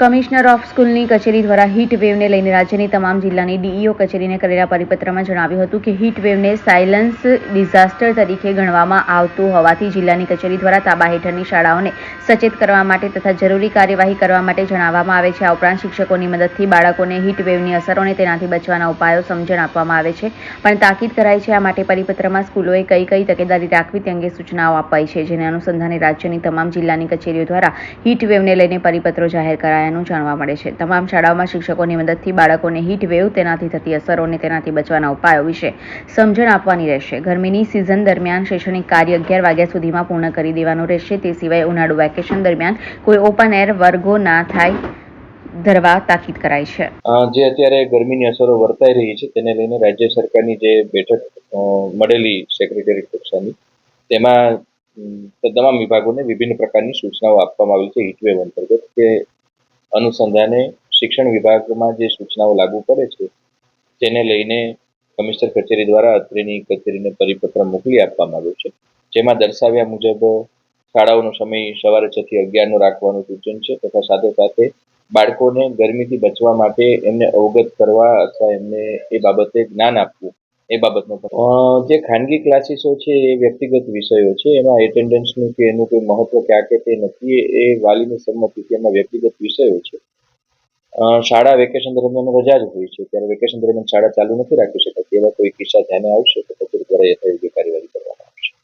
Commissioner of સ્કૂલની કચેરી દ્વારા હીટ વેવને લઈને રાજ્યની તમામ જિલ્લાની ડીઈઓ કચેરીને કરેલા પરિપત્રમાં જણાવ્યું હતું કે હીટ વેવને સાયલન્સ ડિઝાસ્ટર તરીકે ગણવામાં આવતું હોવાથી જિલ્લાની કચેરી દ્વારા તાબા હેઠળની શાળાઓને સચેત કરવા માટે તથા જરૂરી કાર્યવાહી કરવા માટે જણાવવામાં આવે છે. આ ઉપરાંત શિક્ષકોની મદદથી બાળકોને હીટ વેવની અસરો અને તેનાથી બચવાના ઉપાયો સમજણ આપવામાં આવે છે, પણ તાકીદ કરાઈ છે. આ માટે પરિપત્રમાં સ્કૂલોએ કઈ કઈ તકેદારી રાખવી તે અંગે સૂચનાઓ અપાઈ છે, જેને અનુસંધાને રાજ્યની તમામ જિલ્લાની કચેરીઓ દ્વારા હીટ વેવને લઈને પરિપત્રો જાહેર કરાયા જાણવા મળે છે. તમામ શાળાઓમાં શિક્ષકોની મદદથી બાળકોને હીટ વેવ, તેનાથી થતી અસરો અને તેનાથી બચવાના ઉપાયો વિશે સમજણ આપવાની રહેશે. ગરમીની સિઝન દરમિયાન શૈક્ષણિક કાર્ય 11 વાગ્યા સુધીમાં પૂર્ણ કરી દેવાનું રહેશે. તે સિવાય ઉનાળુ વેકેશન દરમિયાન કોઈ ઓપન એર વર્ગો ના થાય ધરવા તાકીદ કરાઈ છે. જે અત્યારે ગરમીની અસરો વર્તાઈ રહી છે તેને લઈને રાજ્ય સરકારની જે બેઠક મળેલી સેક્રેટરી કક્ષાની, તેમાં તમામ વિભાગોને વિભિન્ન પ્રકારની સૂચનાઓ આપવામાં આવી છે. હીટવેવ અંતર્ગત કે અનુસંધાને શિક્ષણ વિભાગમાં જે સૂચનાઓ લાગુ પડે છે તેને લઈને કમિશનર કચેરી દ્વારા અત્રેની કચેરીને પરિપત્ર મોકલી આપવામાં આવ્યો છે, જેમાં દર્શાવ્યા મુજબ શાળાઓનો સમય સવારે 6 થી 11 રાખવાનું સૂચન છે તથા સાથે સાથે બાળકોને ગરમીથી બચવા માટે એમને અવગત કરવા અથવા એમને એ બાબતે જ્ઞાન આપવું એ બાબતનો જે ખાનગી ક્લાસીસો છે એ વ્યક્તિગત વિષયો છે, એમાં એટેન્ડન્સનું કે એનું કોઈ મહત્વ ક્યાં કે તે નથી, એ વાલીની સંમતિથી એમાં વ્યક્તિગત વિષયો છે. શાળા વેકેશન દરમિયાન રજા જ હોય છે, ત્યારે વેકેશન દરમિયાન શાળા ચાલુ નથી રાખી શકાતી. એવા કોઈ કિસ્સા ધ્યાને આવશે તો કચેરી દ્વારા યથાયોગ્ય કાર્યવાહી કરવામાં આવશે.